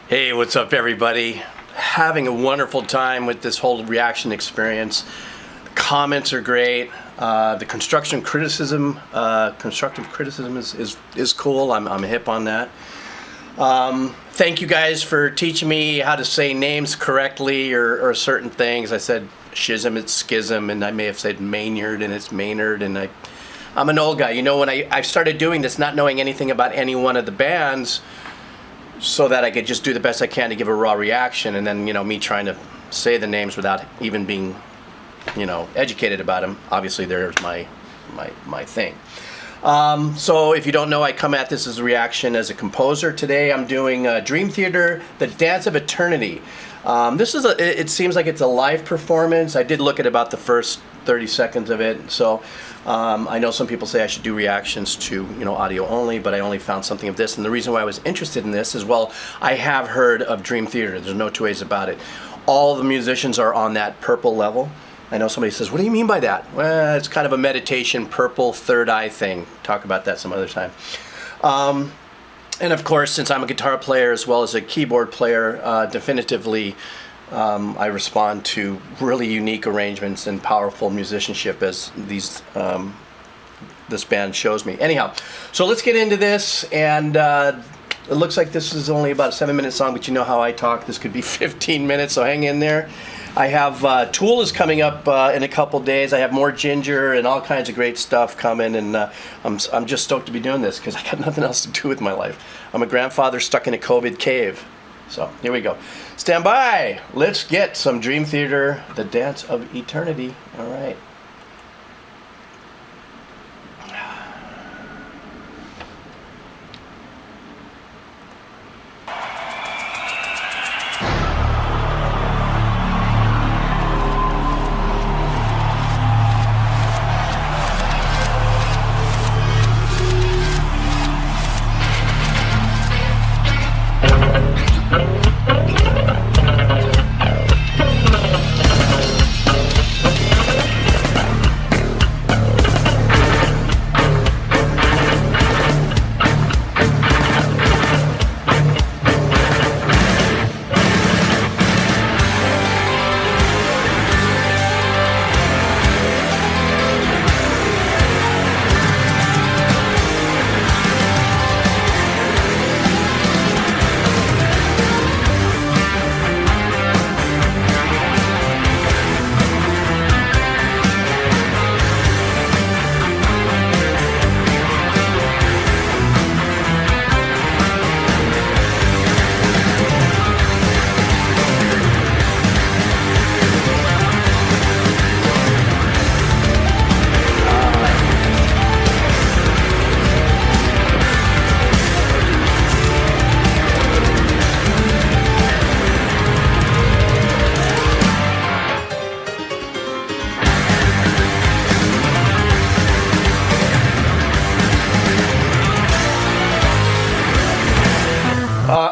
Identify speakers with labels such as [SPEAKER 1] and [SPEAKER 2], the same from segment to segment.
[SPEAKER 1] Hey, what's up, everybody? Having a wonderful time with this whole reaction experience. The comments are great. The constructive criticism is cool. I'm hip on that. Thank you guys for teaching me how to say names correctly or certain things. I said schism, it's schism, and I may have said Maynard, and it's Maynard, and I'm an old guy. You know, when I started doing this, not knowing anything about any one of the bands, so that I could just do the best I can to give a raw reaction, and then, you know, me trying to say the names without even being, you know, educated about them. Obviously, there's my thing. So if you don't know, I come at this as a reaction as a composer. Today I'm doing Dream Theater, The Dance of Eternity. This is it seems like it's a live performance. I did look at about the first 30 seconds of it, so I know some people say I should do reactions to, you know, audio only, but I only found something of this, and the reason why I was interested in this is, well, I have heard of Dream Theater. There's no two ways about it. All the musicians are on that purple level. I know somebody says, what do you mean by that? Well, it's kind of a meditation, purple, third eye thing. Talk about that some other time. And of course, since I'm a guitar player as well as a keyboard player, definitively I respond to really unique arrangements and powerful musicianship as this band shows me. Anyhow, so let's get into this, and it looks like this is only about a 7-minute song, but you know how I talk. This could be 15 minutes, so hang in there. I have Tool is coming up in a couple days. I have more Ginger and all kinds of great stuff coming, and I'm just stoked to be doing this because I got nothing else to do with my life. I'm a grandfather stuck in a COVID cave. So here we go. Stand by. Let's get some Dream Theater, The Dance of Eternity. All right.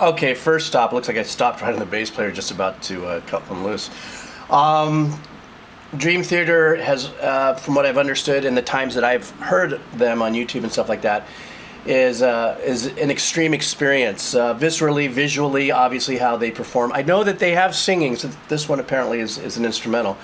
[SPEAKER 1] Okay, first stop. Looks like I stopped right on the bass player, just about to cut them loose. Dream Theater has, from what I've understood and the times that I've heard them on YouTube and stuff like that, is an extreme experience. Viscerally, visually, obviously how they perform. I know that they have singing, so this one apparently is an instrumental.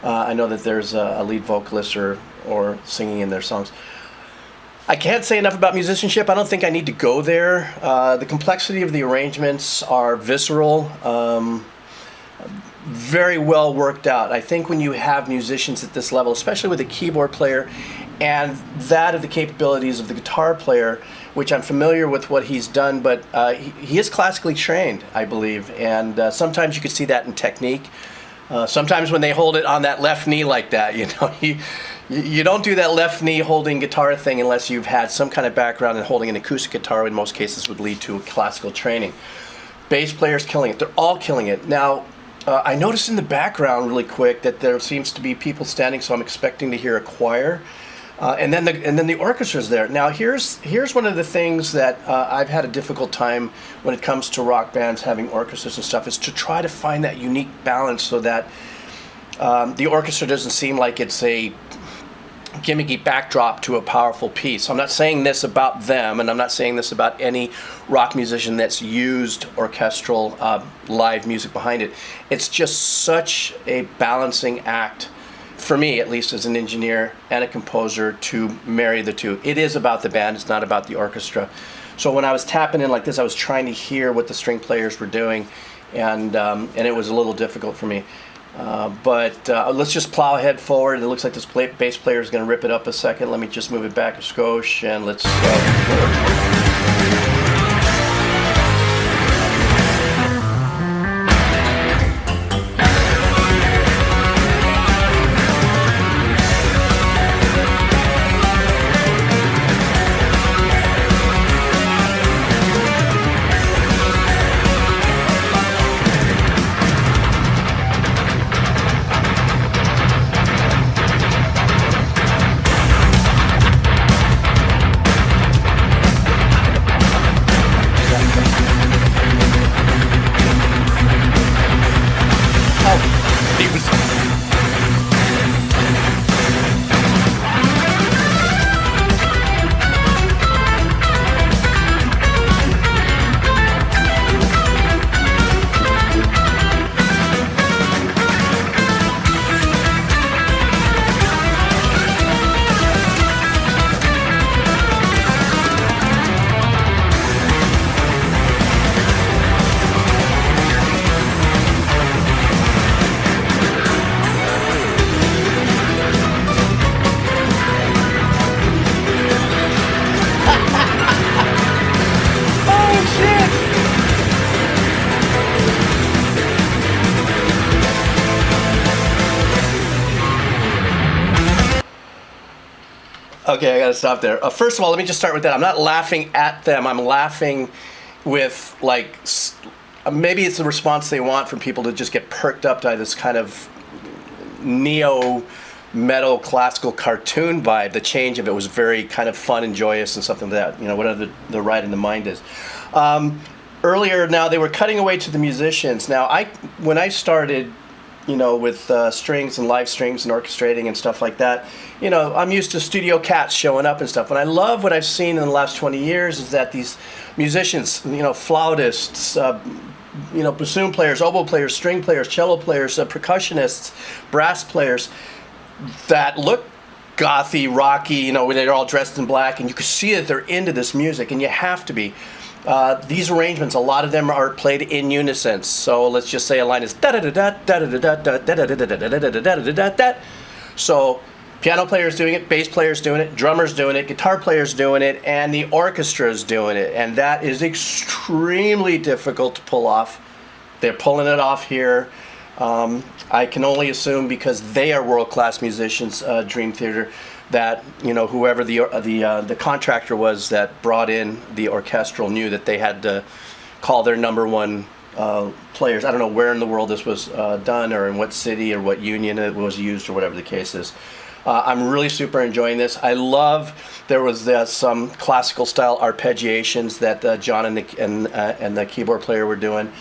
[SPEAKER 1] I know that there's a lead vocalist or singing in their songs. I can't say enough about musicianship. I don't think I need to go there. The complexity of the arrangements are visceral, very well worked out. I think when you have musicians at this level, especially with a keyboard player and that of the capabilities of the guitar player, which I'm familiar with what he's done, but he is classically trained, I believe, and sometimes you can see that in technique. Sometimes when they hold it on that left knee like that, you know, you don't do that left knee holding guitar thing unless you've had some kind of background in holding an acoustic guitar, in most cases would lead to classical training. Bass players killing it. They're all killing it. Now, I noticed in the background really quick that there seems to be people standing, so I'm expecting to hear a choir. And then the orchestra's there. Now here's one of the things that I've had a difficult time when it comes to rock bands having orchestras and stuff, is to try to find that unique balance so that the orchestra doesn't seem like it's a gimmicky backdrop to a powerful piece. I'm not saying this about them, and I'm not saying this about any rock musician that's used orchestral live music behind it. It's just such a balancing act, for me at least as an engineer and a composer, to marry the two. It is about the band, it's not about the orchestra. So when I was tapping in like this, I was trying to hear what the string players were doing, and it was a little difficult for me. But let's just plow ahead forward. It looks like this bass player is going to rip it up a second. Let me just move it back a skosh, and let's go. Okay, I gotta stop there. First of all, let me just start with that. I'm not laughing at them. I'm laughing with, like, maybe it's the response they want from people to just get perked up by this kind of neo-metal classical cartoon vibe. The change of it was very kind of fun and joyous and something like that, you know, whatever the right in the mind is. Earlier, now, they were cutting away to the musicians. Now, when I started, you know, with strings and live strings and orchestrating and stuff like that, you know, I'm used to studio cats showing up and stuff. And I love what I've seen in the last 20 years is that these musicians, you know, flautists, you know, bassoon players, oboe players, string players, cello players, percussionists, brass players that look gothy, rocky, you know, they're all dressed in black, and you can see that they're into this music, and you have to be. These arrangements, a lot of them are played in unison. So let's just say a line is da da da da da da da da da da da da da da da da da. So piano player's doing it, bass player's doing it, drummer's doing it, guitar player's doing it, and the orchestra's doing it. And that is extremely difficult to pull off. They're pulling it off here. I can only assume because they are world-class musicians, Dream Theater, that, you know, whoever the contractor was that brought in the orchestral knew that they had to call their number one players. I don't know where in the world this was done, or in what city, or what union it was used, or whatever the case is. I'm really super enjoying this. I love, there was some classical style arpeggiations that John and the keyboard player were doing.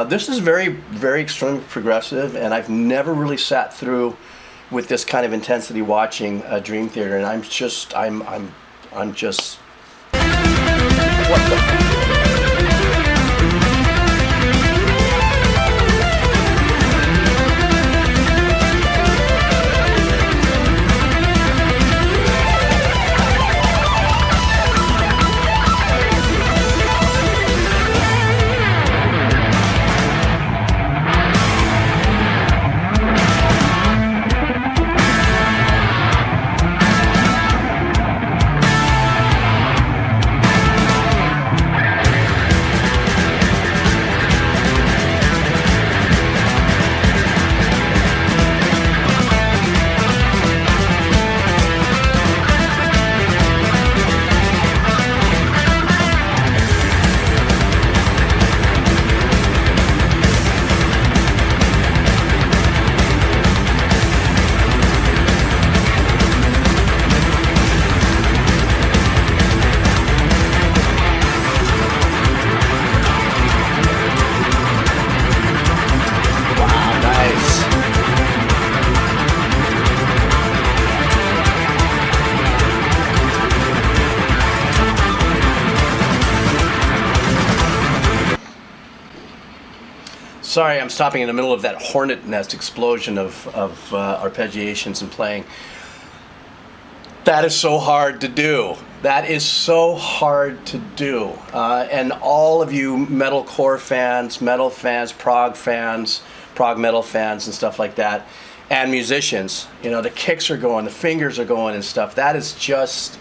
[SPEAKER 1] This is very, very extremely progressive, and I've never really sat through with this kind of intensity watching Dream Theater, and I'm just what the. Sorry, I'm stopping in the middle of that hornet nest explosion of arpeggiations and playing. That is so hard to do. That is so hard to do. And all of you metalcore fans, metal fans, prog metal fans and stuff like that, and musicians, you know, the kicks are going, the fingers are going and stuff. That is just,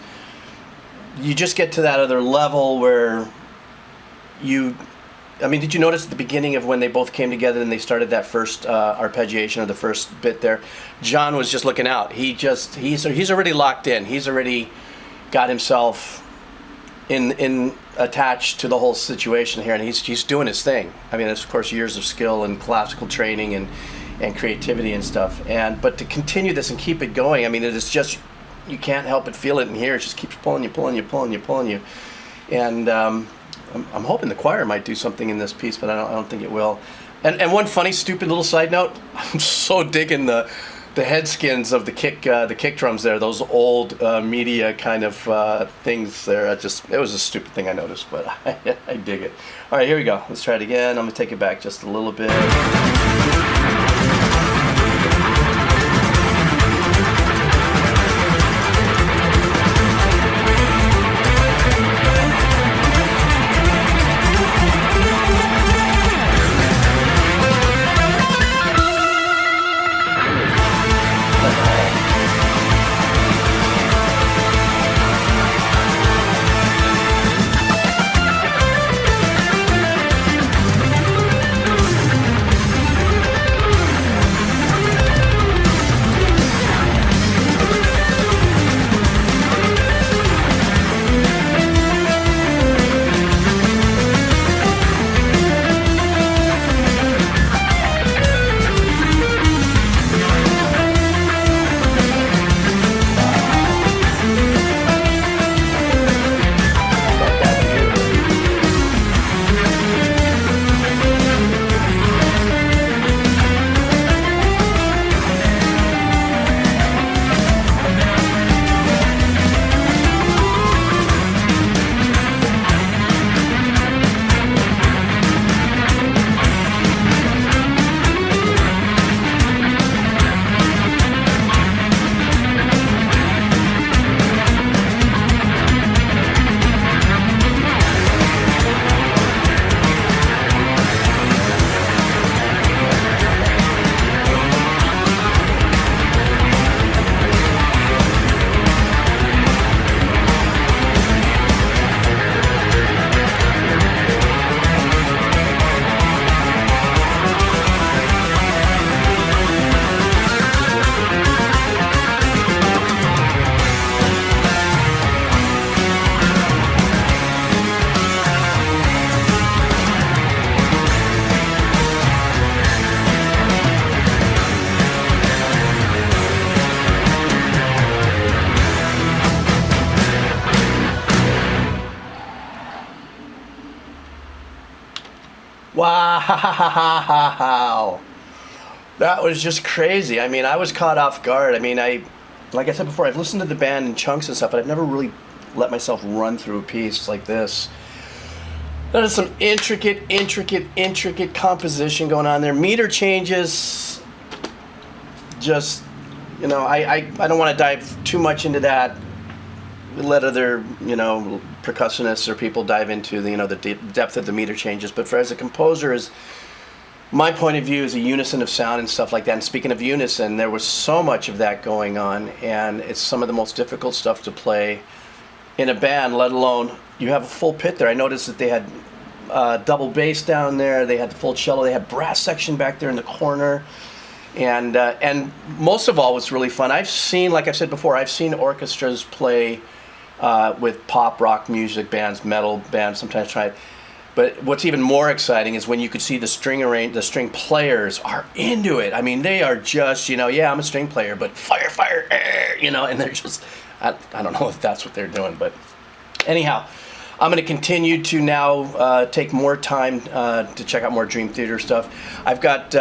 [SPEAKER 1] you just get to that other level where I mean, did you notice at the beginning of when they both came together and they started that first arpeggiation or the first bit there? John was just looking out. He's already locked in. He's already got himself in attached to the whole situation here, and he's doing his thing. I mean, it's of course years of skill and classical training and creativity and stuff. But to continue this and keep it going, I mean, it is just, you can't help but feel it in here. It just keeps pulling you. And I'm hoping the choir might do something in this piece, but I don't think it will. And one funny, stupid little side note: I'm so digging the head skins of the kick drums there. Those old media kind of things there. It was a stupid thing I noticed, but I dig it. All right, here we go. Let's try it again. I'm gonna take it back just a little bit. Wow. That was just crazy. I mean, I was caught off guard. I mean, like I said before, I've listened to the band in chunks and stuff, but I've never really let myself run through a piece like this. That is some intricate composition going on there. Meter changes. Just, you know, I don't want to dive too much into that. Let other, you know, percussionists or people dive into the, you know, the depth of the meter changes. But as a composer, is my point of view is a unison of sound and stuff like that. And speaking of unison, there was so much of that going on, and it's some of the most difficult stuff to play in a band, let alone you have a full pit there. I noticed that they had double bass down there, they had the full cello, they had brass section back there in the corner, and most of all, what's really fun, I've seen, like I've said before, I've seen orchestras play with pop rock music bands, metal bands, sometimes try it. But what's even more exciting is when you could see the string players are into it. I mean, they are just, you know, yeah, I'm a string player, but fire, you know, and they're just, I don't know if that's what they're doing, but anyhow, I'm going to continue to now take more time to check out more Dream Theater stuff. I've got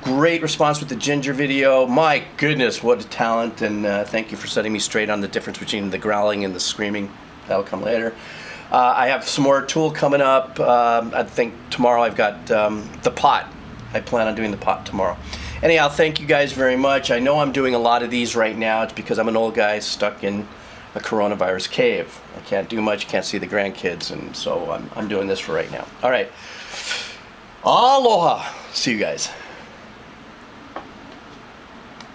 [SPEAKER 1] great response with the Ginger video. My goodness, what a talent, and thank you for setting me straight on the difference between the growling and the screaming. That'll come later. I have some more Tool coming up. I think tomorrow I've got The Pot I plan on doing the pot tomorrow. Anyhow, thank you guys very much. I know I'm doing a lot of these right now. It's because I'm an old guy stuck in a coronavirus cave. I can't do much, can't see the grandkids, and so I'm doing this for right now. All right. Aloha. See you guys.